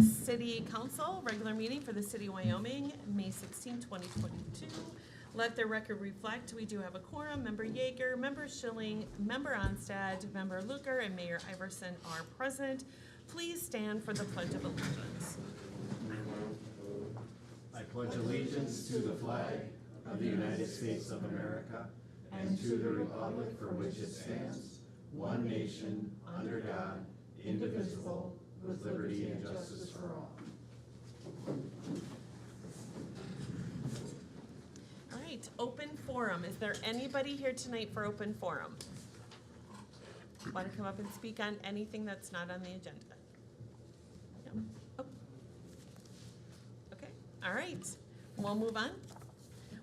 City Council, regular meeting for the City of Wyoming, May 16, 2022. Let the record reflect, we do have a quorum. Member Yeager, Member Schilling, Member Onstad, Member Luker, and Mayor Iverson are present. Please stand for the Pledge of Allegiance. I pledge allegiance to the flag of the United States of America and to the republic for which it stands, one nation, under God, indivisible, with liberty and justice for all. All right, open forum. Is there anybody here tonight for open forum? Want to come up and speak on anything that's not on the agenda? No? Oh. Okay, all right. We'll move on.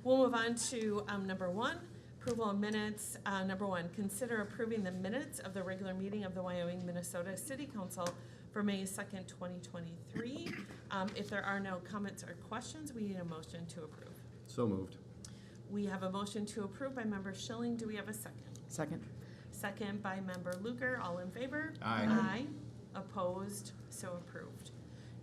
We'll move on to number one, approval of minutes. Number one, consider approving the minutes of the regular meeting of the Wyoming, Minnesota City Council for May 2nd, 2023. If there are no comments or questions, we need a motion to approve. So moved. We have a motion to approve by Member Schilling. Do we have a second? Second. Second by Member Luker. All in favor? Aye. Aye. Opposed? So approved.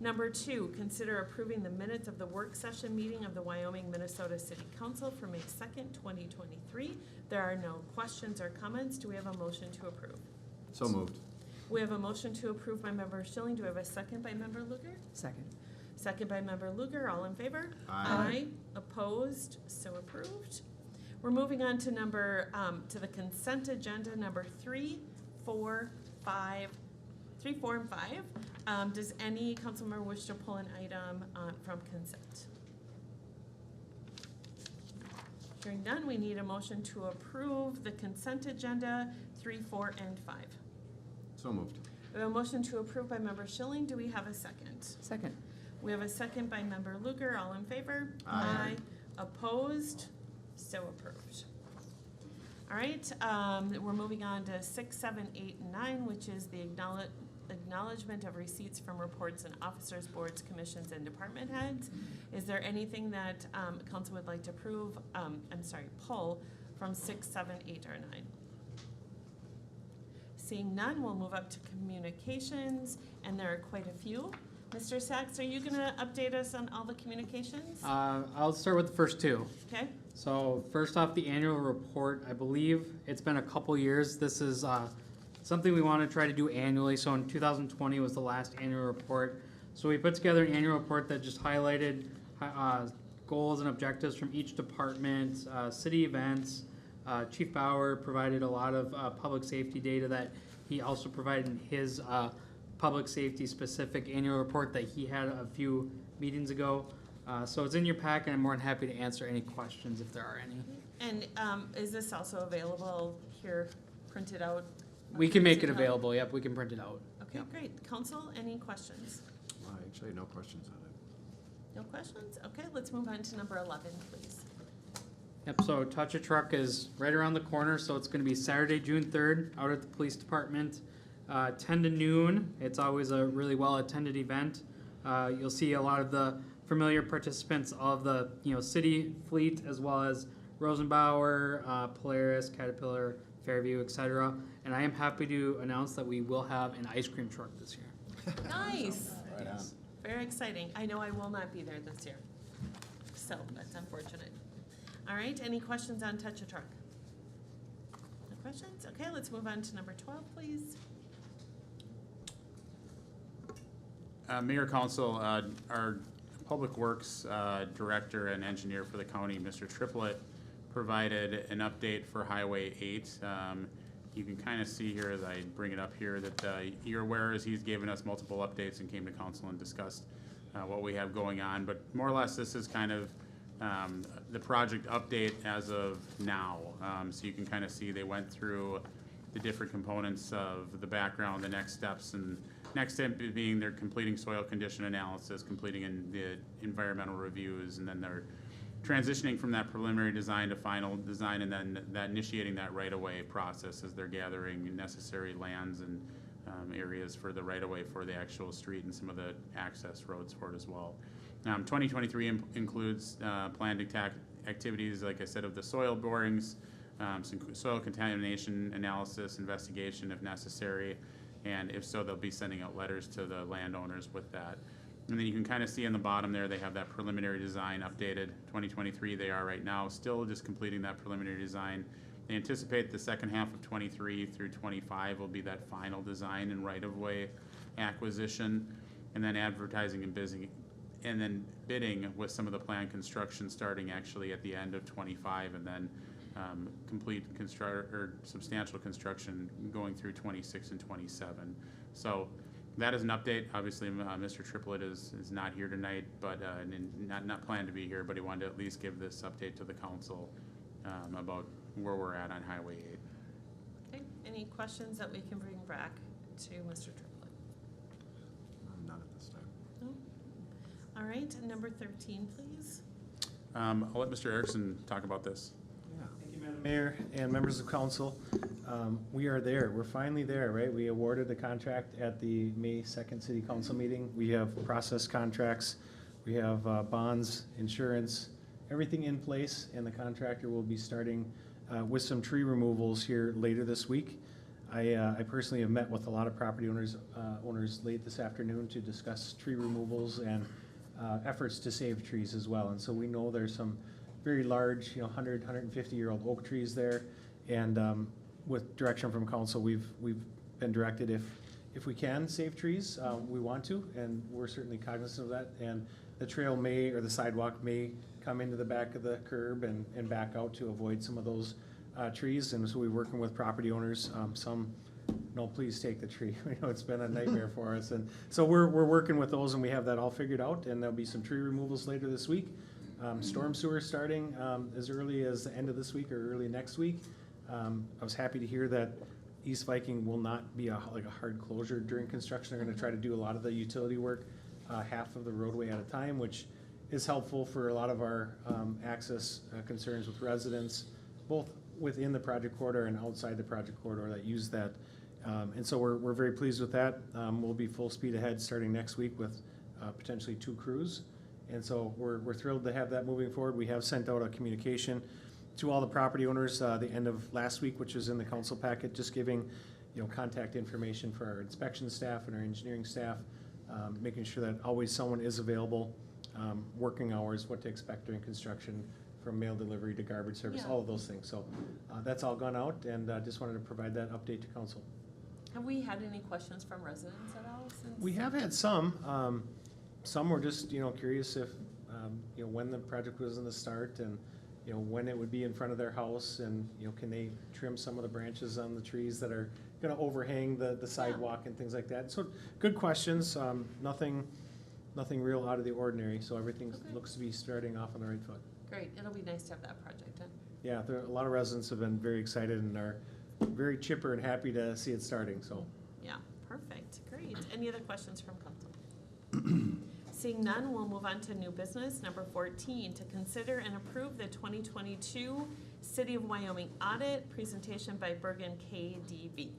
Number two, consider approving the minutes of the work session meeting of the Wyoming, Minnesota City Council for May 2nd, 2023. There are no questions or comments. Do we have a motion to approve? So moved. We have a motion to approve by Member Schilling. Do we have a second by Member Luker? Second. Second by Member Luker. All in favor? Aye. Opposed? So approved. We're moving on to to the consent agenda, number 3, 4, 5, and 5. Does any council member wish to pull an item from consent? Hearing none, we need a motion to approve the consent agenda 3, 4, and 5. So moved. We have a motion to approve by Member Schilling. Do we have a second? Second. We have a second by Member Luker. All in favor? Aye. Opposed? So approved. All right, we're moving on to 6, 7, 8, and 9, which is the acknowledgement of receipts from reports and officers, boards, commissions, and department heads. Is there anything that council would like to pull from 6, 7, 8, or 9? Seeing none, we'll move up to communications, and there are quite a few. Mr. Sachs, are you going to update us on all the communications? I'll start with the first two. Okay. So first off, the annual report. I believe it's been a couple years. This is something we want to try to do annually. So in 2020 was the last annual report. So we put together an annual report that just highlighted goals and objectives from each department, city events. Chief Bauer provided a lot of public safety data that he also provided in his public safety specific annual report that he had a few meetings ago. So it's in your pack, and I'm more than happy to answer any questions if there are any. And is this also available here, printed out? We can make it available. Yep, we can print it out. Okay, Yep. great. Council, any questions? Actually, no questions on it. No questions? Okay, let's move on to number 11, please. Yep, so Touch a Truck is right around the corner, so it's going to be Saturday, June 3rd, out at the police department, 10 to noon. It's always a really well-attended event. You'll see a lot of the familiar participants of the city fleet, as well as Rosenbauer, Polaris, Caterpillar, Fairview, etc. And I am happy to announce that we will have an ice cream truck this year. Nice. Right on. Very exciting. I know I will not be there this year, so that's unfortunate. All right, any questions on Touch a Truck? No questions? Okay, let's move on to number 12, please. Mayor, Council, our Public Works Director and Engineer for the county, Mr. Triplett, provided an update for Highway 8. You can kind of see here as I bring it up here that you're aware as he's given us multiple updates and came to council and discussed what we have going on. But more or less, this is kind of the project update as of now. So you can kind of see they went through the different components of the background, the next steps, and next step being they're completing soil condition analysis, completing in the environmental reviews, and then they're transitioning from that preliminary design to final design, and then that initiating that right-of-way process as they're gathering necessary lands and areas for the right-of-way for the actual street and some of the access roads for it as well. 2023 includes planned activities, like I said, of the soil borings, some soil contamination analysis, investigation if necessary, And if so, they'll be sending out letters to the landowners with that. And then you can kind of see in the bottom there, they have that preliminary design updated. 2023 they are right now, still just completing that preliminary design. They anticipate the second half of 23 through 25 will be that final design and right-of-way acquisition, and then advertising and bidding with some of the planned construction starting actually at the end of 25, and then complete substantial construction going through 26 and 27. So that is an update. Obviously, Mr. Triplett is not here tonight, but not planned to be here, but he wanted to at least give this update to the council about where we're at on Highway 8. Okay, any questions that we can bring back to Mr. Triplett? None at this time. No? All right, number 13, please. I'll let Mr. Erickson talk about this. Thank you, Madam Mayor and members of council. We are there. We're finally there, right? We awarded the contract at the May 2nd City Council meeting. We have process contracts. We have bonds, insurance, everything in place, and the contractor will be starting with some tree removals here later this week. I personally have met with a lot of property owners late this afternoon to discuss tree removals and efforts to save trees as well. And so we know there's some very large, 100, 150-year-old oak trees there. And with direction from council, we've been directed if we can save trees, we want to, and we're certainly cognizant of that. And the trail may, or the sidewalk may come into the back of the curb and back out to avoid some of those trees. And so we're working with property owners. Some, no, please take the tree. It's been a nightmare for us. And so we're working with those, and we have that all figured out. And there'll be some tree removals later this week. Storm sewer starting as early as the end of this week or early next week. I was happy to hear that East Viking will not be like a hard closure during construction. They're going to try to do a lot of the utility work, half of the roadway at a time, which is helpful for a lot of our access concerns with residents, both within the project corridor and outside the project corridor that use that. And so we're very pleased with that. We'll be full speed ahead starting next week with potentially 2 crews. And so we're thrilled to have that moving forward. We have sent out a communication to all the property owners the end of last week, which is in the council packet, just giving contact information for our inspection staff and our engineering staff, making sure that always someone is available, working hours, what to expect during construction, from mail delivery to garbage service, Yeah. all of those things. So that's all gone out, and just wanted to provide that update to council. Have we had any questions from residents at all since? We have had some. Some were just curious if when the project was going to start, and when it would be in front of their house, and can they trim some of the branches on the trees that are going to overhang the sidewalk and things like that. So good questions. Nothing real out of the ordinary. So everything looks to be starting off on the right foot. Great, it'll be nice to have that project done. Yeah, a lot of residents have been very excited and are very chipper and happy to see it starting. So Yeah, perfect, great. Any other questions from council? Seeing none, we'll move on to new business. Number 14, to consider and approve the 2022 City of Wyoming audit presentation by Bergen KDV.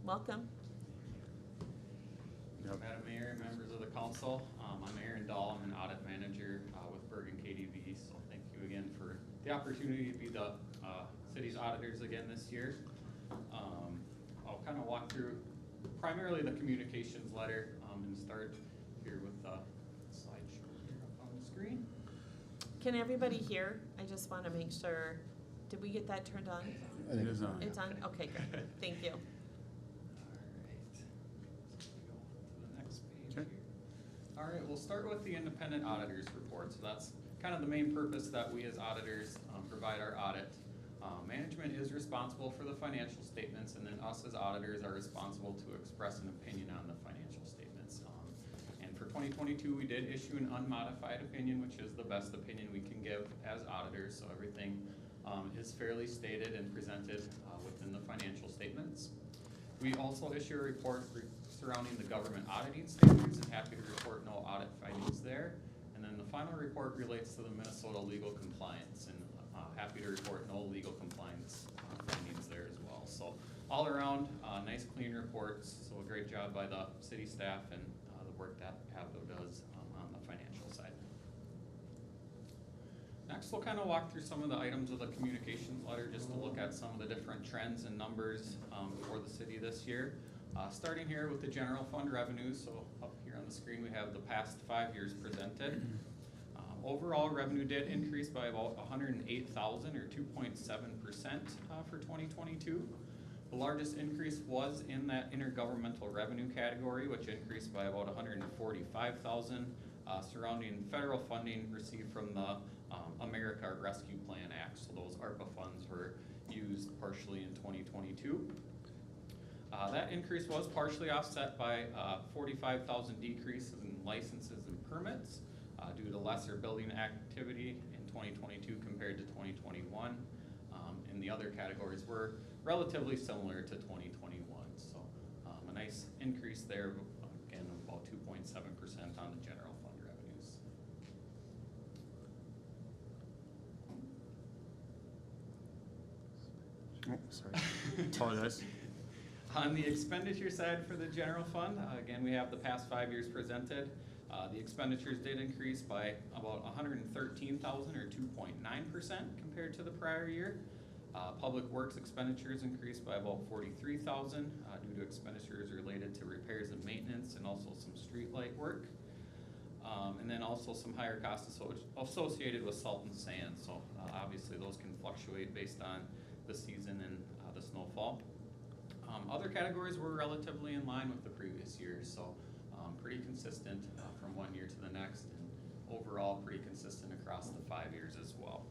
Welcome. Yep. Madam Mayor, members of the council, I'm Aaron Dahl. I'm an audit manager with Bergen KDV, so thank you again for the opportunity to be the city's auditors again this year. I'll kind of walk through primarily the communications letter and start here with the slideshow here up on the screen. Can everybody hear? I just want to make sure. Did we get that turned on? It is on. It's on? Okay, good. Thank you. The next page Okay. here. All right, we'll start with the independent auditors report. So that's kind of the main purpose that we as auditors provide our audit. Management is responsible for the financial statements, and then us as auditors are responsible to express an opinion on the financial statements. And for 2022, we did issue an unmodified opinion, which is the best opinion we can give as auditors. So everything is fairly stated and presented within the financial statements. We also issue a report surrounding the government auditing standards, and happy to report no audit findings there. And then the final report relates to the Minnesota legal compliance, and happy to report no legal compliance findings there as well. So all around, nice clean reports. So a great job by the city staff and the work that Pavdo does on the financial side. Next, we'll kind of walk through some of the items of the communications letter, just to look at some of the different trends and numbers for the city this year. Starting here with the general fund revenues, so up here on the screen we have the past 5 years presented. Overall revenue did increase by about 108,000 or 2.7% for 2022. The largest increase was in that intergovernmental revenue category, which increased by about 145,000, surrounding federal funding received from the America Rescue Plan Act. So those ARPA funds were used partially in 2022. That increase was partially offset by 45,000 decrease in licenses and permits due to lesser building activity in 2022 compared to 2021. And the other categories were relatively similar to 2021. So a nice increase there, again, about 2.7% on the general fund revenues. Oh, sorry. Apologize. On the expenditure side for the general fund, again, we have the past 5 years presented. The expenditures did increase by about 113,000 or 2.9% compared to the prior year. Public works expenditures increased by about 43,000 due to expenditures related to repairs and maintenance and also some street light work. And then also some higher costs associated with salt and sand. So obviously those can fluctuate based on the season and the snowfall. Other categories were relatively in line with the previous year, so pretty consistent from one year to the next, and overall pretty consistent across the 5 years as well.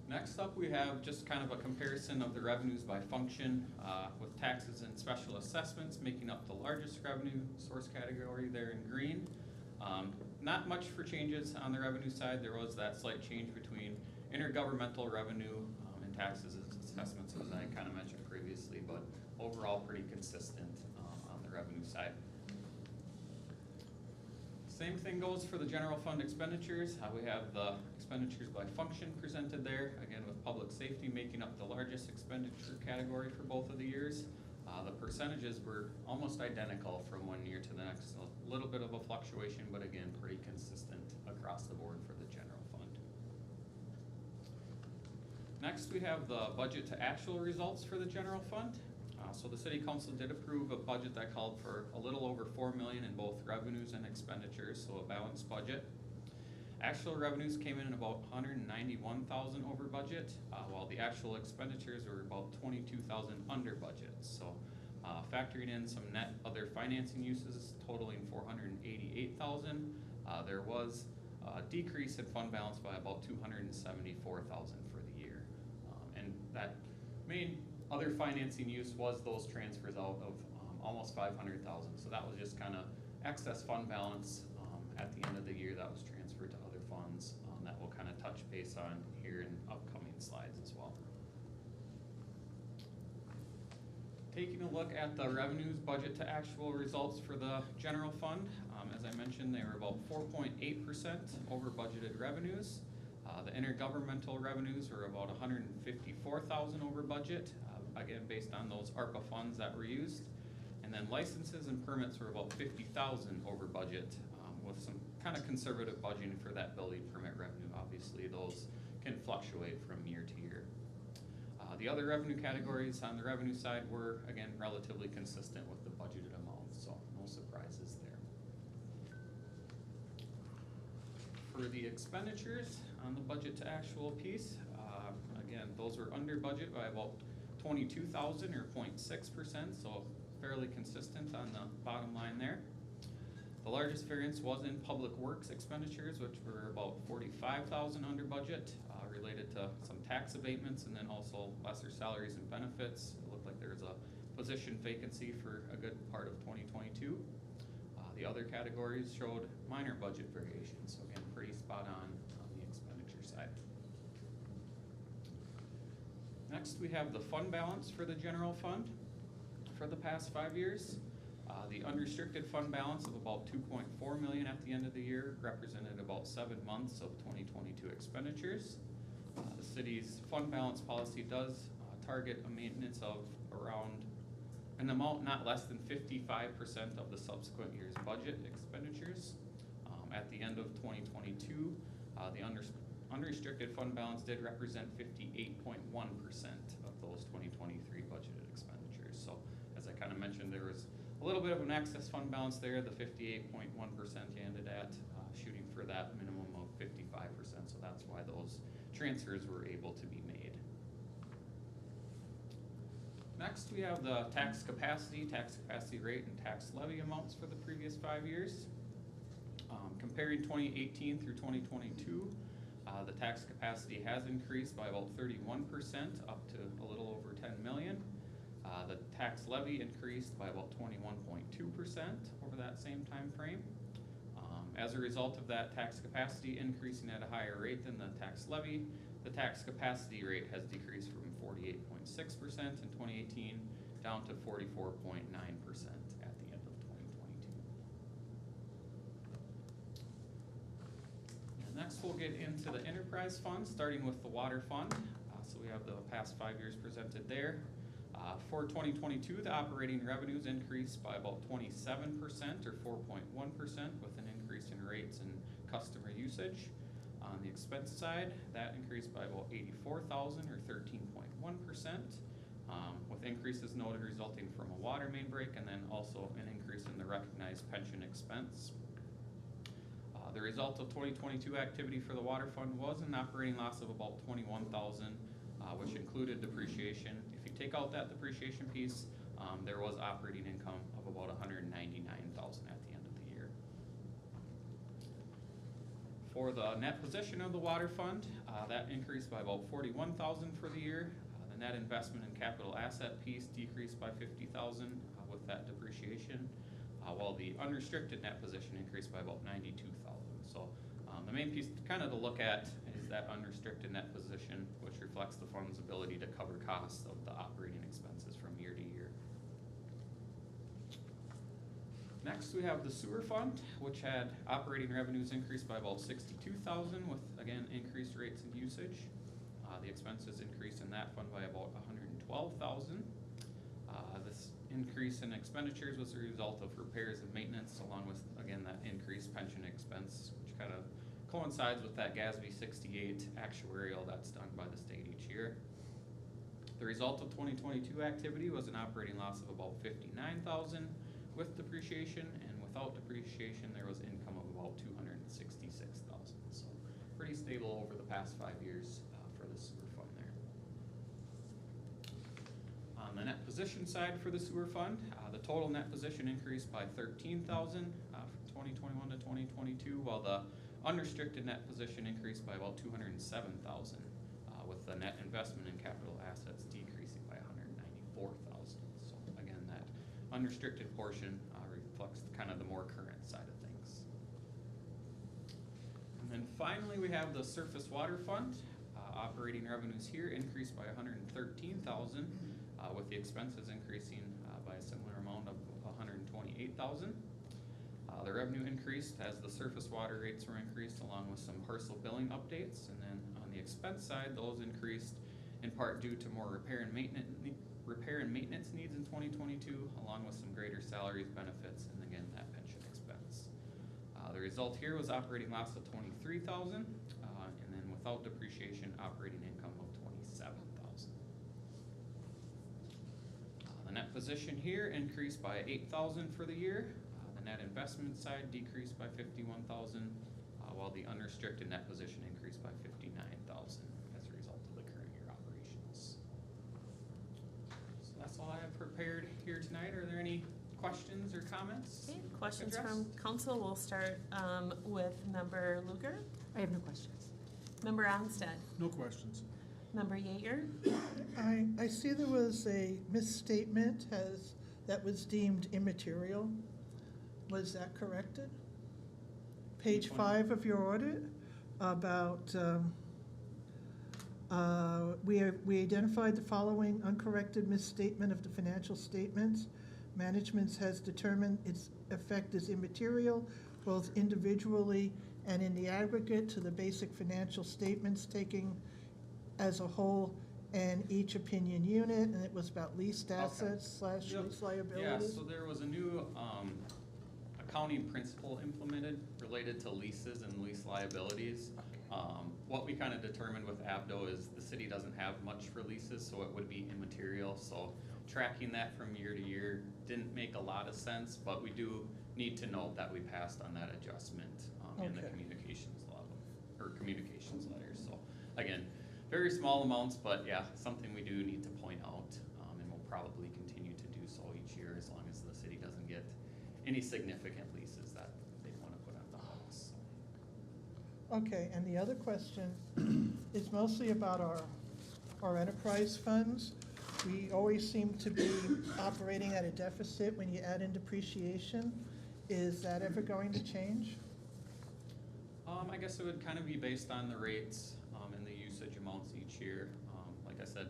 Next up, we have just kind of a comparison of the revenues by function, with taxes and special assessments making up the largest revenue source category there in green. Not much for changes on the revenue side. There was that slight change between intergovernmental revenue and taxes and assessments, as I kind of mentioned previously, but overall pretty consistent on the revenue side. Same thing goes for the general fund expenditures. We have the expenditures by function presented there, again with public safety making up the largest expenditure category for both of the years. The percentages were almost identical from one year to the next. A little bit of a fluctuation, but again pretty consistent across the board for the general fund. Next, we have the budget to actual results for the general fund. So the city council did approve a budget that called for a little over $4 million in both revenues and expenditures, so a balanced budget. Actual revenues came in about 191,000 over budget, while the actual expenditures were about 22,000 under budget. So factoring in some net other financing uses totaling 488,000, there was a decrease in fund balance by about 274,000 for the year. And that main other financing use was those transfers out of almost 500,000. So that was just kind of excess fund balance at the end of the year that was transferred to other funds that we'll kind of touch base on here in upcoming slides as well. Taking a look at the revenues budget to actual results for the general fund, as I mentioned, they were about 4.8% over budgeted revenues. The intergovernmental revenues were about 154,000 over budget, again based on those ARPA funds that were used. And then licenses and permits were about 50,000 over budget, with some kind of conservative budgeting for that building permit revenue. Obviously those can fluctuate from year to year. The other revenue categories on the revenue side were, again, relatively consistent with the budgeted amounts, so no surprises there. For the expenditures on the budget to actual piece, again, those were under budget by about 22,000 or 0.6%, so fairly consistent on the bottom line there. The largest variance was in public works expenditures, which were about 45,000 under budget, related to some tax abatements and then also lesser salaries and benefits. It looked like there was a position vacancy for a good part of 2022. The other categories showed minor budget variations, so again, pretty spot on the expenditure side. Next, we have the fund balance for the general fund for the past 5 years. The unrestricted fund balance of about 2.4 million at the end of the year represented about 7 months of 2022 expenditures. The city's fund balance policy does target a maintenance of around an amount not less than 55% of the subsequent year's budget expenditures. At the end of 2022, the unrestricted fund balance did represent 58.1% of those 2023 budgeted expenditures. So as I kind of mentioned, there was a little bit of an excess fund balance there. The 58.1% you ended at, shooting for that minimum of 55%. So that's why those transfers were able to be made. Next, we have the tax capacity rate, and tax levy amounts for the previous 5 years. Comparing 2018 through 2022, the tax capacity has increased by about 31%, up to a little over 10 million. The tax levy increased by about 21.2% over that same time frame. As a result of that tax capacity increasing at a higher rate than the tax levy, the tax capacity rate has decreased from 48.6% in 2018 down to 44.9% at the end of 2022. And next we'll get into the enterprise fund, starting with the water fund. So we have the past 5 years presented there. For 2022, the operating revenues increased by about 27% or 4.1% with an increase in rates and customer usage. On the expense side, that increased by about $84,000 or 13.1%, with increases noted resulting from a water main break and then also an increase in the recognized pension expense. The result of 2022 activity for the water fund was an operating loss of about $21,000, which included depreciation. If you take out that depreciation piece, there was operating income of about $199,000 at the end of the year. For the net position of the water fund, that increased by about $41,000 for the year. The net investment in capital asset piece decreased by $50,000 with that depreciation, while the unrestricted net position increased by about $92,000. So the main piece kind of to look at is that unrestricted net position, which reflects the fund's ability to cover costs of the operating expenses from year to year. Next, we have the sewer fund, which had operating revenues increased by about $62,000 with, again, increased rates and usage. The expenses increased in that fund by about $112,000. This increase in expenditures was a result of repairs and maintenance, along with, again, that increased pension expense, which kind of coincides with that GASB 68 actuarial that's done by the state each year. The result of 2022 activity was an operating loss of about $59,000 with depreciation, and without depreciation there was income of about $266,000. So pretty stable over the past 5 years for the sewer fund there. On the net position side for the sewer fund, the total net position increased by $13,000 from 2021 to 2022, while the unrestricted net position increased by about $207,000, with the net investment in capital assets decreasing by $194,000. So again, that unrestricted portion reflects kind of the more current side of things. And then finally, we have the surface water fund. Operating revenues here increased by $113,000, with the expenses increasing by a similar amount of $128,000. The revenue increased as the surface water rates were increased, along with some parcel billing updates. And then on the expense side, those increased in part due to more repair and maintenance needs in 2022, along with some greater salaries, benefits, and again, that pension expense. The result here was operating loss of $23,000, and then without depreciation, operating income of $27,000. The net position here increased by $8,000 for the year. The net investment side decreased by $51,000, while the unrestricted net position increased by $59,000 as a result of the current year operations. So that's all I have prepared here tonight. Are there any questions or comments? Okay, questions addressed? from council. We'll start with Member Luger. I have no questions. Member Onstead. No questions. Member Yeager. I see there was a misstatement that was deemed immaterial. Was that corrected? Page Which one? 5 of your audit about, we identified the following uncorrected misstatement of the financial statements. Management has determined its effect is immaterial, both individually and in the aggregate to the basic financial statements taking as a whole and each opinion unit, and it was about leased assets / Yep. lease Yeah, liabilities. so there was a new accounting principle implemented related to leases and lease liabilities. What we kind of determined with ABDO is the city doesn't have much for leases, so it would be immaterial. So tracking that from year to year didn't make a lot of sense, but we do need to note that we passed on that adjustment in the Okay. communications level, or communications letters. So again, very small amounts, but yeah, something we do need to point out, and we'll probably continue to do so each year as long as the city doesn't get any significant leases that they want to put on the books. Okay, and the other question is mostly about our enterprise funds. We always seem to be operating at a deficit when you add in depreciation. Is that ever going to change? I guess it would kind of be based on the rates, and the usage amounts each year. Like I said,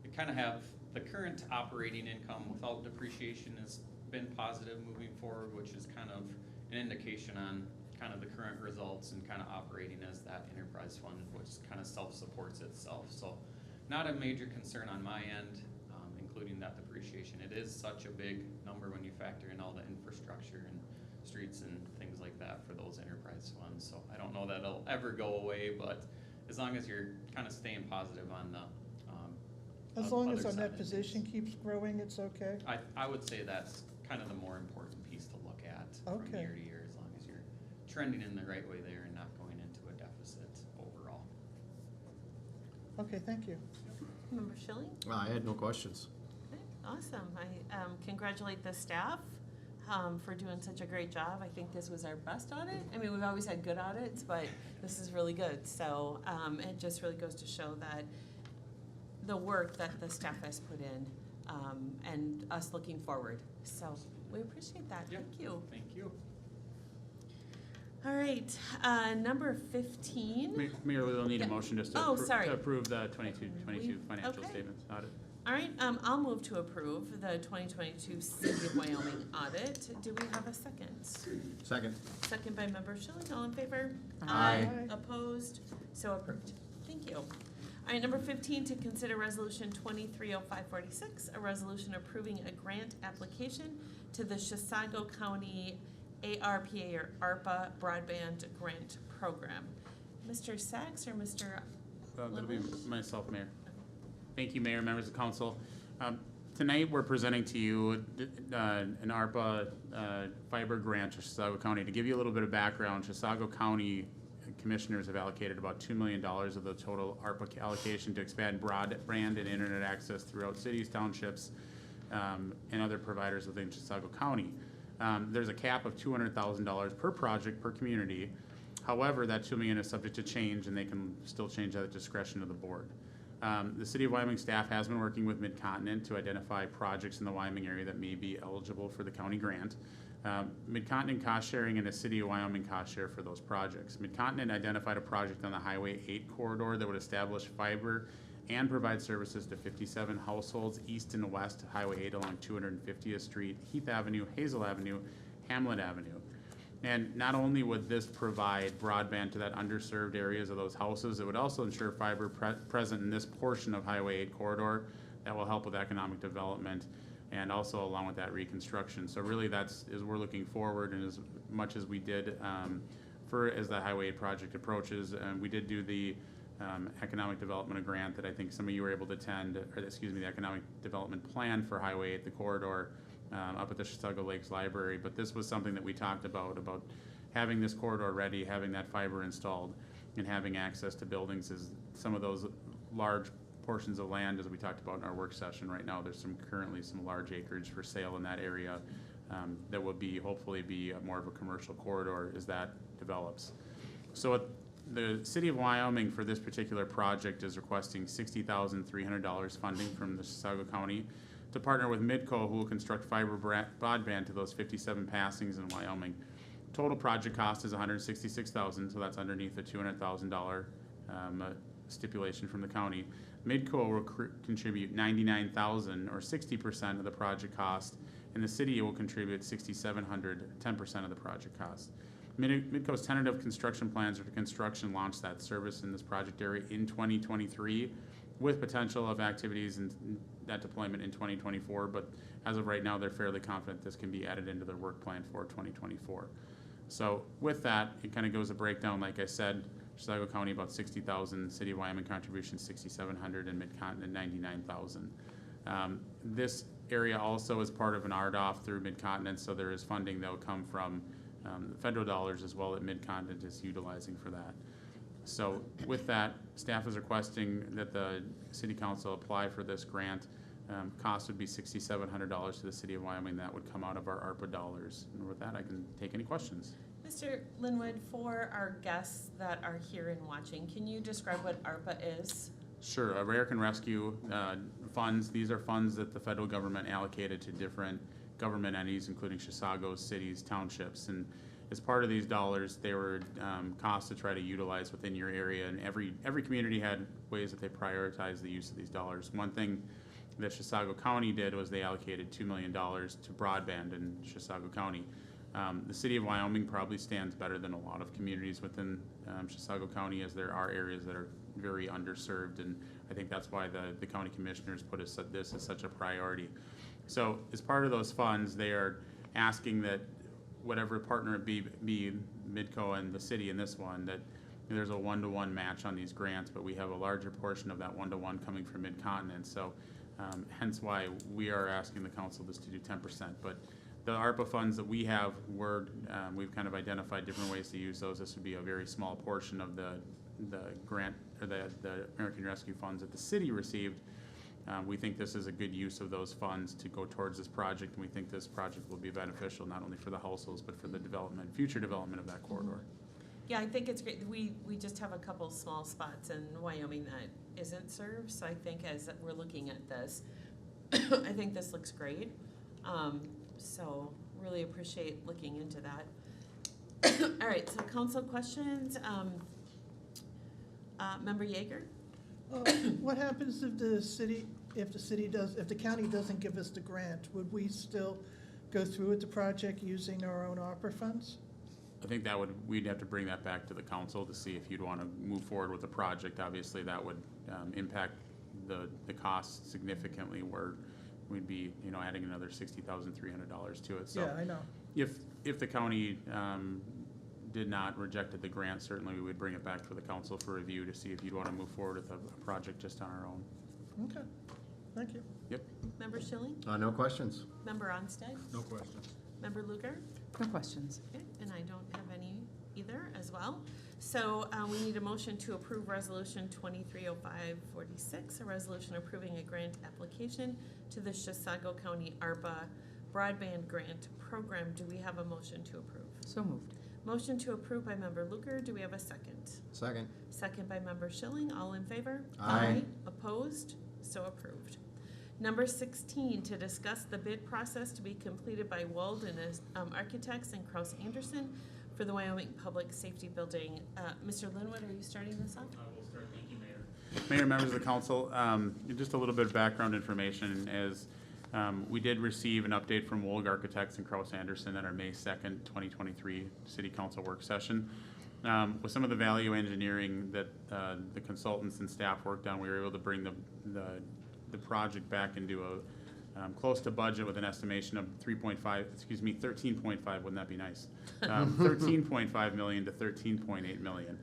we kind of have the current operating income without depreciation has been positive moving forward, which is kind of an indication on kind of the current results and kind of operating as that enterprise fund, which kind of self-supports itself. So not a major concern on my end, including that depreciation. It is such a big number when you factor in all the infrastructure and streets and things like that for those enterprise funds. So I don't know that it'll ever go away, but as long as you're kind of staying positive on the As long as other our side net of position things. keeps growing, it's okay? I would say that's kind of the more important piece to look at from Okay. year to year, as long as you're trending in the right way there and not going into a deficit overall. Okay, thank you. Member Schilling? I had no questions. Okay, awesome. I congratulate the staff for doing such a great job. I think this was our best audit. I mean, we've always had good audits, but this is really good. So it just really goes to show that the work that the staff has put in and us looking forward. So we appreciate that. Yep. Thank you. Thank you. All right, number 15. Mayor, we'll need a Yeah. motion just to Oh, sorry. to approve the 22 financial okay. statements audit. All right, I'll move to approve the 2022 City of Wyoming audit. Do we have a second? Second. Second by Member Schilling, all in favor? Aye. Opposed? So approved. Thank you. All right, number 15, to consider resolution 230546, a resolution approving a grant application to the Chisago County ARPA or ARPA Broadband Grant Program. Mr. Sachs or Mr. That'll be Levin? myself, Mayor. Thank you, Mayor, members of council. Tonight, we're presenting to you an ARPA fiber grant to Chisago County. To give you a little bit of background, Chisago County commissioners have allocated about $2 million of the total ARPA allocation to expand broadband and internet access throughout cities, townships, and other providers within Chisago County. There's a cap of $200,000 per project per community. However, that $2 million is subject to change, and they can still change that at discretion of the board. The City of Wyoming staff has been working with Mid-Continent to identify projects in the Wyoming area that may be eligible for the county grant. Mid-Continent cost sharing and the City of Wyoming cost share for those projects. Mid-Continent identified a project on the Highway 8 corridor that would establish fiber and provide services to 57 households east and west Highway 8 along 250th Street, Heath Avenue, Hazel Avenue, Hamlet Avenue. And not only would this provide broadband to that underserved areas of those houses, it would also ensure fiber present in this portion of Highway 8 corridor that will help with economic development and also along with that reconstruction. So really that's, as we're looking forward and as much as we did as the Highway 8 project approaches, we did do the economic development grant that I think some of you were able to attend, or excuse me, the economic development plan for Highway 8, the corridor, up at the Chisago Lakes Library. But this was something that we talked about having this corridor ready, having that fiber installed, and having access to buildings is some of those large portions of land, as we talked about in our work session right now. There's currently some large acreage for sale in that area that will hopefully be more of a commercial corridor as that develops. So the City of Wyoming for this particular project is requesting $60,300 funding from the Chisago County to partner with Midco, who will construct fiber broadband to those 57 passings in Wyoming. Total project cost is $166,000, so that's underneath the $200,000 stipulation from the county. Midco will contribute $99,000 or 60% of the project cost, and the city will contribute $6,700, 10% of the project cost. Midco's tentative construction plans are to construct and launch that service in this project area in 2023, with potential of activities and that deployment in 2024, but as of right now, they're fairly confident this can be added into their work plan for 2024. So with that, it kind of goes a breakdown, like I said, Chisago County about 60,000, City of Wyoming contribution 6,700, and Mid-Continent 99,000. This area also is part of an RDOF through Mid-Continent, so there is funding that will come from the federal dollars as well that Mid-Continent is utilizing for that. So with that, staff is requesting that the City Council apply for this grant. Cost would be $6,700 to the City of Wyoming. That would come out of our ARPA dollars. And with that, I can take any questions. Mr. Linwood, for our guests that are here and watching, can you describe what ARPA is? Sure. American Rescue funds, these are funds that the federal government allocated to different government entities, including Chisago, cities, townships. And as part of these dollars, they were costs to try to utilize within your area. And every community had ways that they prioritized the use of these dollars. One thing that Chisago County did was they allocated $2 million to broadband in Chisago County. The City of Wyoming probably stands better than a lot of communities within Chisago County, as there are areas that are very underserved, and I think that's why the county commissioners put this as such a priority. So as part of those funds, they are asking that whatever partner it be Midco and the city in this one, that there's a 1-to-1 match on these grants, but we have a larger portion of that 1-to-1 coming from Mid-Continent. So hence why we are asking the council just to do 10%. But the ARPA funds that we have, we've kind of identified different ways to use those. This would be a very small portion of the grant, or the American Rescue funds that the city received. We think this is a good use of those funds to go towards this project, and we think this project will be beneficial not only for the households, but for the future development of that corridor. Yeah, I think it's great. We just have a couple small spots in Wyoming that isn't served, so I think as we're looking at this, I think this looks great. So really appreciate looking into that. All right, so council questions. Member Yeager? What happens if the county doesn't give us the grant? Would we still go through with the project using our own ARPA funds? I think we'd have to bring that back to the council to see if you'd want to move forward with the project. Obviously, that would impact the cost significantly, where we'd be, adding another $60,300 to it. So Yeah, I know. if the county did not rejected the grant, certainly we would bring it back to the council for review to see if you'd want to move forward with a project just on our own. Okay, thank you. Yep. Member Schilling? No questions. Member Onstead? No questions. Member Lugar? No questions. Okay, and I don't have any either as well. So we need a motion to approve Resolution 230546, a resolution approving a grant application to the Chisago County ARPA Broadband Grant Program. Do we have a motion to approve? So moved. Motion to approve by Member Lugar. Do we have a second? Second. Second by Member Schilling. All in favor? Aye. Opposed? So approved. Number 16, to discuss the bid process to be completed by Walden Architects and Kraus Anderson for the Wyoming Public Safety Building. Mr. Linwood, are you starting this off? I will start. Thank you, Mayor. Mayor, members of the council, just a little bit of background information is we did receive an update from Wolg Architects and Kraus Anderson at our May 2nd, 2023 City Council work session. With some of the value engineering that the consultants and staff worked on, we were able to bring the project back into a close to budget with an estimation of 13.5, wouldn't that be nice? 13.5 million to 13.8 million.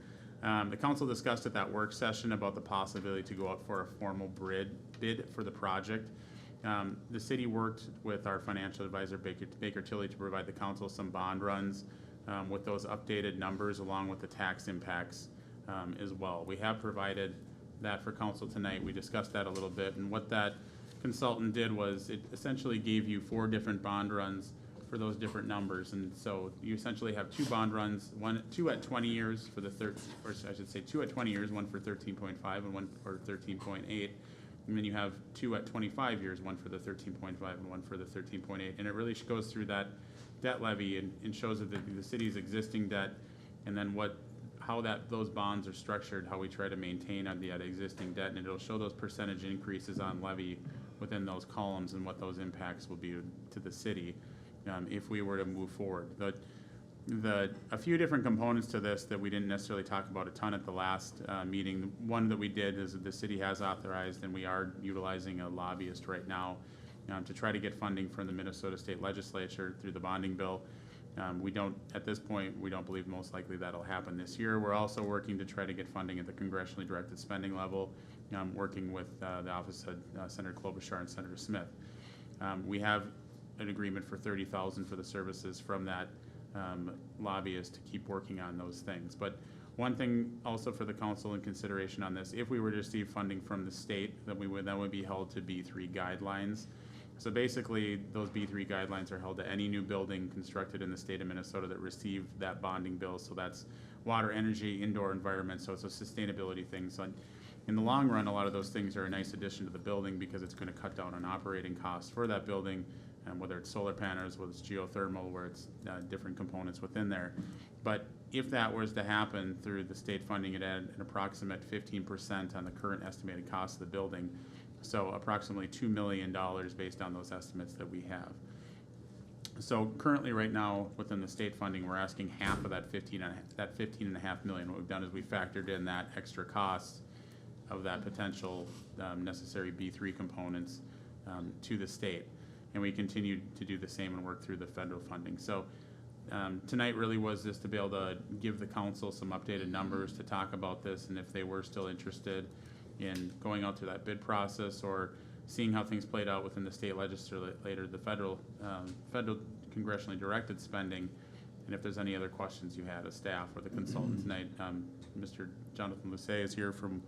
The council discussed at that work session about the possibility to go out for a formal bid for the project. The city worked with our financial advisor, Baker Tilly, to provide the council some bond runs with those updated numbers along with the tax impacts as well. We have provided that for council tonight. We discussed that a little bit, and what that consultant did was it essentially gave you 4 different bond runs for those different numbers. And so you essentially have 2 bond runs, 2 at 20 years for the or I should say 2 at 20 years, one for 13.5 and one for 13.8. And then you have 2 at 25 years, one for the 13.5 and one for the 13.8. And it really goes through that debt levy and shows that the city's existing debt, and then how those bonds are structured, how we try to maintain on that existing debt, and it'll show those percentage increases on levy within those columns and what those impacts will be to the city if we were to move forward. But A few different components to this that we didn't necessarily talk about a ton at the last meeting. One that we did is that the city has authorized, and we are utilizing a lobbyist right now to try to get funding from the Minnesota State Legislature through the bonding bill. We don't, at this point, we don't believe most likely that'll happen this year. We're also working to try to get funding at the congressionally directed spending level, working with the office of Senator Klobuchar and Senator Smith. We have an agreement for $30,000 for the services from that lobbyist to keep working on those things. But one thing also for the council in consideration on this, if we were to receive funding from the state, then that would be held to B3 guidelines. So basically, those B3 guidelines are held to any new building constructed in the state of Minnesota that received that bonding bill. So that's water, energy, indoor environment, so it's a sustainability thing. So in the long run, a lot of those things are a nice addition to the building because it's going to cut down on operating costs for that building, whether it's solar panels, whether it's geothermal, where it's different components within there. But if that was to happen through the state funding, it at an approximate 15% on the current estimated cost of the building. So approximately $2 million based on those estimates that we have. So currently right now within the state funding, we're asking half of that $15.5 million. What we've done is we factored in that extra cost of that potential necessary B3 components to the state. And we continue to do the same and work through the federal funding. So tonight really was just to be able to give the council some updated numbers to talk about this, and if they were still interested in going out through that bid process or seeing how things played out within the state legislature, the federal congressionally directed spending, and if there's any other questions you had as staff or the consultant tonight. Mr. Jonathan Lucet is here from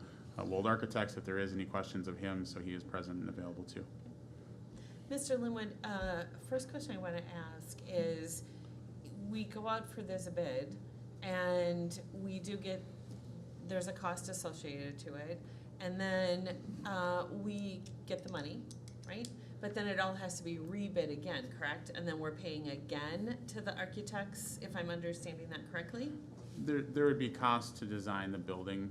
Wold Architects if there is any questions of him, so he is present and available too. Mr. Linwood, first question I want to ask is, we go out for this bid, and we do get, there's a cost associated to it, and then we get the money, right? But then it all has to be rebid again, correct? And then we're paying again to the architects, if I'm understanding that correctly? There would be costs to design the building.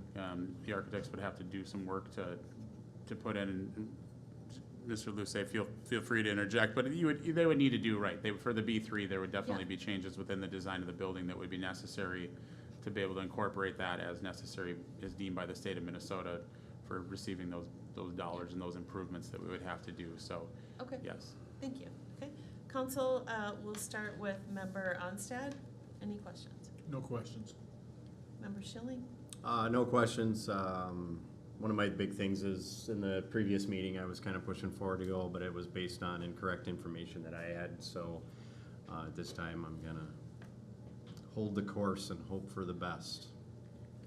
The architects would have to do some work to put in, and Mr. Lucet, feel free to interject, but they would need to do right. For the B3, there would definitely be changes within the design of the building that would be necessary to be able to incorporate that as necessary, as deemed by the state of Minnesota for receiving those dollars and those improvements that we would have to do. So, okay. Yes. Thank you. Okay, Council, we'll start with Member Onstad. Any questions? No questions. Member Schilling? No questions. One of my big things is in the previous meeting, I was kind of pushing forward to go, but it was based on incorrect information that I had. So at this time, I'm gonna hold the course and hope for the best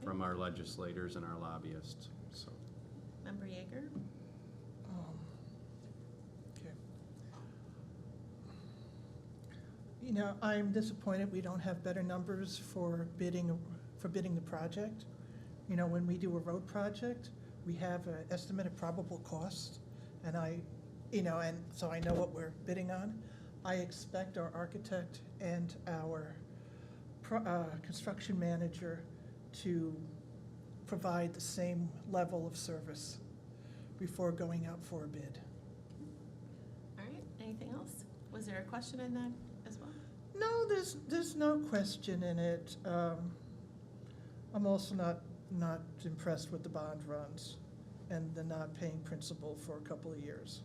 from our legislators and our lobbyists. So. Member Yeager? Okay. You know, I'm disappointed we don't have better numbers for bidding the project. You know, when we do a road project, we have an estimate of probable cost, and and so I know what we're bidding on. I expect our architect and our construction manager to provide the same level of service before going out for a bid. All right, anything else? Was there a question in that as well? No, there's no question in it. I'm also not impressed with the bond runs and the not paying principal for a couple of years.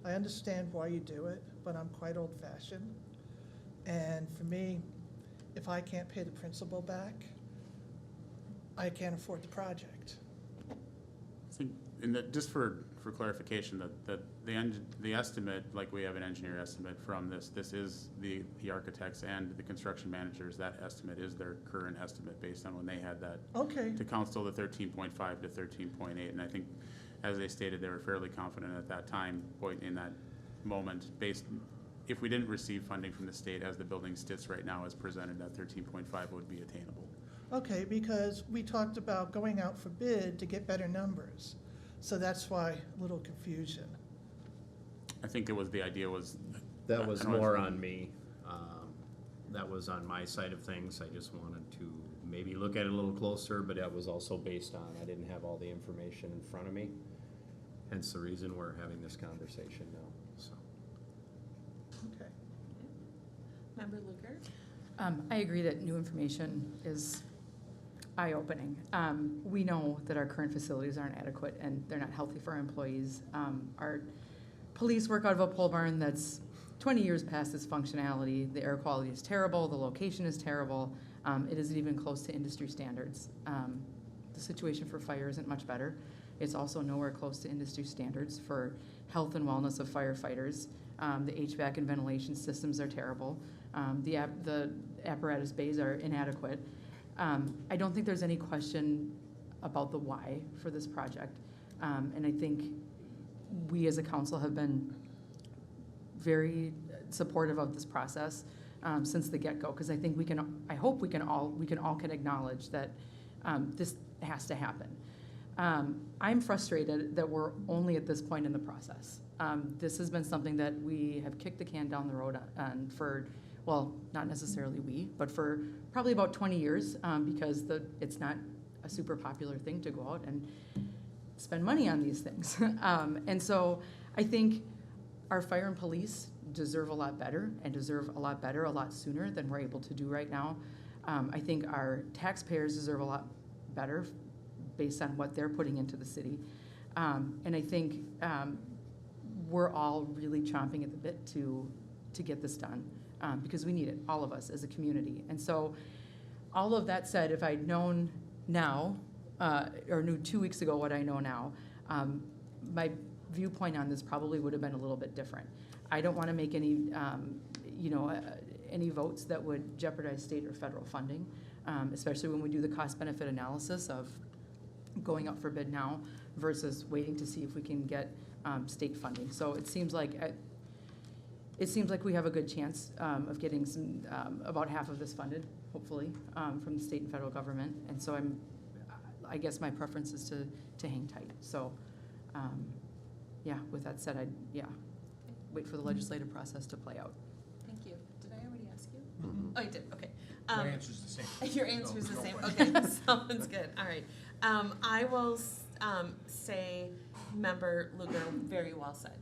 I understand why you do it, but I'm quite old-fashioned. And for me, if I can't pay the principal back, I can't afford the project. I think, just for clarification, the estimate, like we have an engineer estimate from this is the architects and the construction managers. That estimate is their current estimate based on when they had that. Okay. To council, the 13.5 to 13.8, and I think, as they stated, they were fairly confident at that point in that moment, if we didn't receive funding from the state as the building sits right now as presented, that 13.5 would be attainable. Okay, because we talked about going out for bid to get better numbers. So that's why a little confusion. I think the idea was. That was more on me. That was on my side of things. I just wanted to maybe look at it a little closer, but that was also based on, I didn't have all the information in front of me. Hence the reason we're having this conversation now, so. Okay. Member Luker? I agree that new information is eye-opening. We know that our current facilities aren't adequate and they're not healthy for our employees. Our police work out of a pole barn that's 20 years past its functionality. The air quality is terrible, the location is terrible. It isn't even close to industry standards. The situation for fire isn't much better. It's also nowhere close to industry standards for health and wellness of firefighters. The HVAC and ventilation systems are terrible. The apparatus bays are inadequate. I don't think there's any question about the why for this project. And I think we as a council have been very supportive of this process since the get-go, because I think I hope we can all acknowledge that this has to happen. I'm frustrated that we're only at this point in the process. This has been something that we have kicked the can down the road on for, well, not necessarily we, but for probably about 20 years, because it's not a super popular thing to go out and spend money on these things. And so I think our fire and police deserve a lot better and deserve a lot better a lot sooner than we're able to do right now. I think our taxpayers deserve a lot better based on what they're putting into the city. And I think we're all really chomping at the bit to get this done because we need it, all of us as a community. And so all of that said, if I'd known now, or knew 2 weeks ago what I know now, my viewpoint on this probably would have been a little bit different. I don't want to make any, any votes that would jeopardize state or federal funding, especially when we do the cost-benefit analysis of going out for bid now versus waiting to see if we can get state funding. So it seems like we have a good chance of getting some about half of this funded, hopefully, from the state and federal government. And so I guess my preference is to hang tight. So, yeah. With that said, wait for the legislative process to play out. Thank you. Did I already ask you? Mhm. Oh, I did, okay. My answer's the same. Your answer is the No, same, no. okay, sounds good, all right. I will say, Member Lugar, very well said.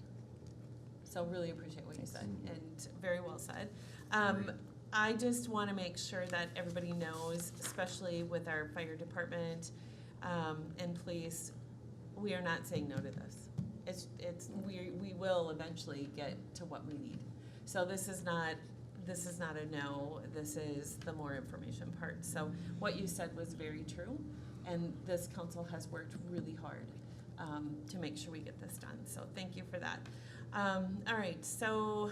So really appreciate what you said, and very well said. I just want to make sure that everybody knows, especially with our fire department and police, we are not saying no to this. We will eventually get to what we need. So this is not a no, this is the more information part. So what you said was very true, and this council has worked really hard to make sure we get this done. So thank you for that. All right, so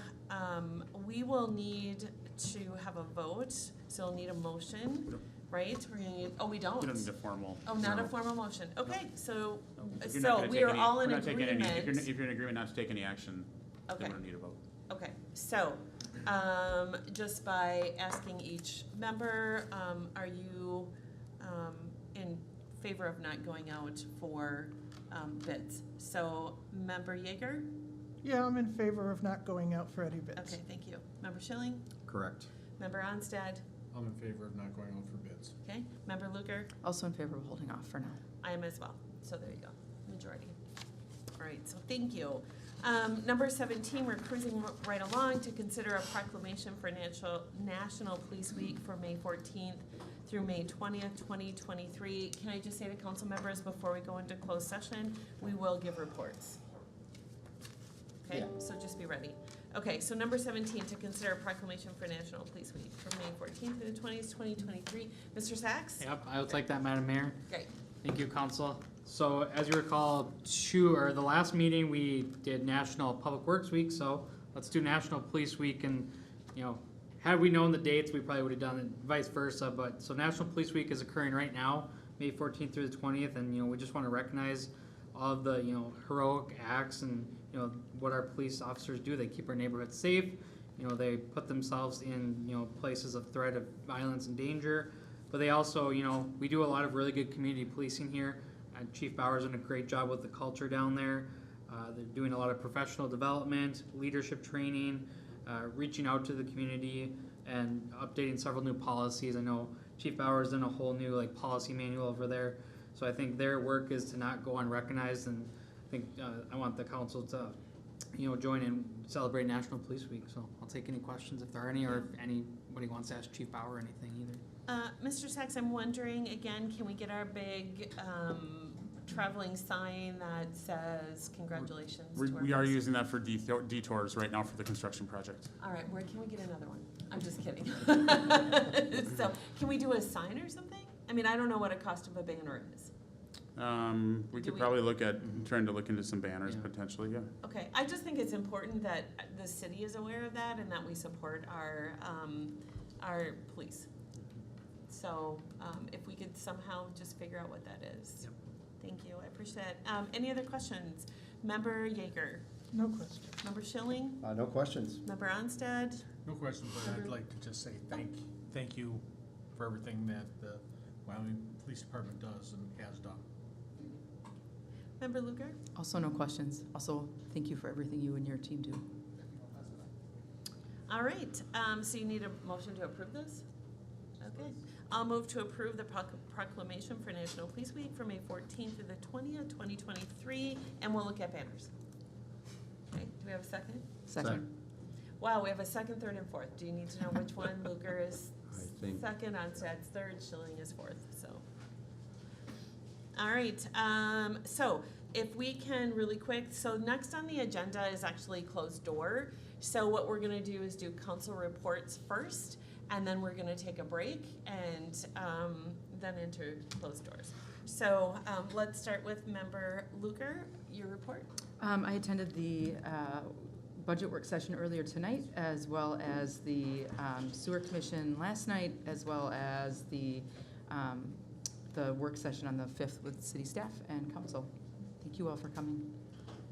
we will need to have a vote, so we'll need a motion, right? We're gonna need, we don't? You don't need a formal. Oh, not no. a formal motion, okay, so, If you're not gonna we take are any- all in we're not taking any- agreement. If you're in agreement not to take any action, Okay. then we don't need a vote. Okay, so, just by asking each member, are you, in favor of not going out for, bids? So, Member Yeager? Yeah, I'm in favor of not going out for any bids. Okay, thank you. Member Schilling? Correct. Member Onstad? I'm in favor of not going out for bids. Okay, Member Luker? Also in favor of holding off for now. I am as well, so there you go, majority. All right, so thank you. Number 17, we're cruising right along to consider a proclamation for National Police Week for May 14th through May 20th, 2023. Can I just say to council members, before we go into closed session, we will give reports. Okay, so just be ready. Okay, so number 17, to consider a proclamation for National Police Week from May 14th through the 20th, 2023. Mr. Sachs? Yep, I will take that, Madam Mayor. Great. Thank you, council. So as you recall, the last meeting, we did National Public Works Week, so let's do National Police Week. And, had we known the dates, we probably would have done it vice versa. But, so National Police Week is occurring right now, May 14th through the 20th. And, we just want to recognize all of the, heroic acts and, what our police officers do. They keep our neighborhoods safe. They put themselves in, places of threat of violence and danger. But they also, we do a lot of really good community policing here. Chief Bauer's done a great job with the culture down there. They're doing a lot of professional development, leadership training, reaching out to the community, and updating several new policies. I know Chief Bauer's done a whole new policy manual over there. So I think their work is to not go unrecognized, and I think I want the council to join and celebrate National Police Week. So I'll take any questions if there are any, or if anybody wants to ask Chief Bauer or anything either. Mr. Sachs, I'm wondering, again, can we get our big traveling sign that says congratulations to our We are police? using that for detours right now for the construction project. All right, where can we get another one? I'm just kidding. So, can we do a sign or something? I mean, I don't know what a cost of a banner is. We Do could we- probably trying to look into some banners Yeah. potentially, yeah. Okay, I just think it's important that the city is aware of that and that we support our police. So, if we could somehow just figure out what that is. Yep. Thank you, I appreciate it. Any other questions? Member Yeager, No question. Member Schilling, No questions. Member Onstead, No question, but I'd like to just say thank you for everything that the Wyoming Police Department does and has done. Member Luker. Also, no questions. Also, thank you for everything you and your team do. All right, so you need a motion to approve this? Okay, I'll move to approve the proclamation for National Police Week for May 14th through the 20th, 2023, and we'll look at banners. Okay, do we have a second? Second. Wow, we have a second, third, and fourth. Do you need to know which one? Luker is I think- second, Onstad's third, Schilling is fourth, so. All right, so if we can really quick, so next on the agenda is actually closed door. So what we're gonna do is do council reports first, and then we're gonna take a break and then enter closed doors. So let's start with Member Luker, your report. I attended the budget work session earlier tonight, as well as the sewer commission last night, as well as the work session on the 5th with city staff and council. Thank you all for coming.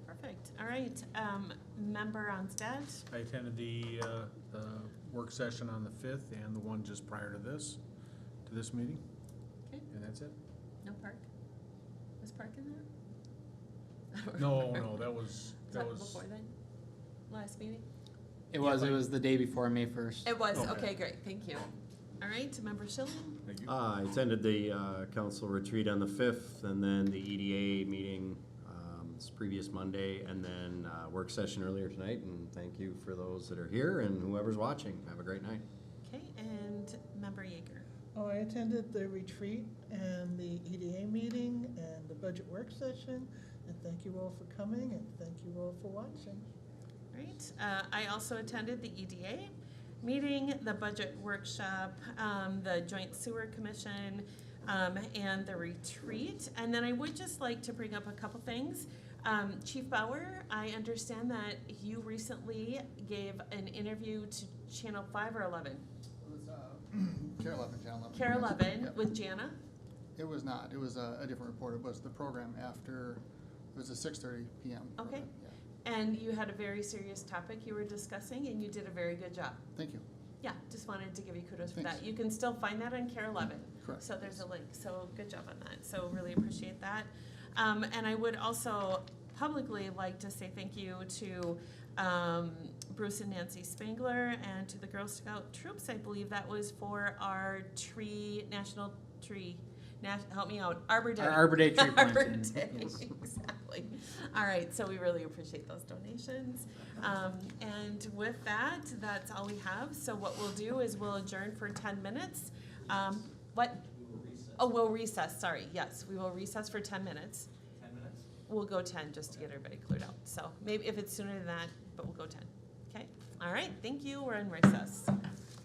Perfect, all right, Member Onstad. I attended the work session on the 5th and the one just prior to this meeting, Okay, and that's it. no park? Was park in there? No, that was, Before then? Last meeting? It was the day before May 1st. It was, Okay. okay, great, thank you. All right, Member Schilling? thank you. I attended the council retreat on the 5th, and then the EDA meeting this previous Monday, and then work session earlier tonight, and thank you for those that are here and whoever's watching. Have a great night. Okay, and Member Yeager? Oh, I attended the retreat and the EDA meeting and the budget work session, and thank you all for coming, and thank you all for watching. Right, I also attended the EDA meeting, the budget workshop, the Joint Sewer Commission, and the retreat. And then I would just like to bring up a couple things. Chief Bauer, I understand that you recently gave an interview to Channel 5 or 11? It was Care 11, Channel 11. Care 11 Yep. with Jana? It was not. It was a different report. It was the program after, it was a 6:30 p.m. Okay. program, yeah. And you had a very serious topic you were discussing, and you did a very good job. Thank you. Yeah, just wanted to give you kudos for Thanks. that. You can still find that on Care 11. Correct. So there's a link, so good job on that. So really appreciate that. And I would also publicly like to say thank you to Bruce and Nancy Spangler and to the Girl Scout troops. I believe that was for our national tree, help me out, Arbor Day. Our Arbor Day tree Arbor planting. Day, Yes. exactly. All right, so we really appreciate those donations. And with that, that's all we have. So what we'll do is we'll adjourn for 10 minutes. What? Oh, we'll recess, sorry, yes, we will recess for 10 minutes. 10 minutes? We'll go 10 just to get everybody cleared out. So maybe if it's sooner than that, but we'll go 10. Okay? All right, thank you, we're in recess.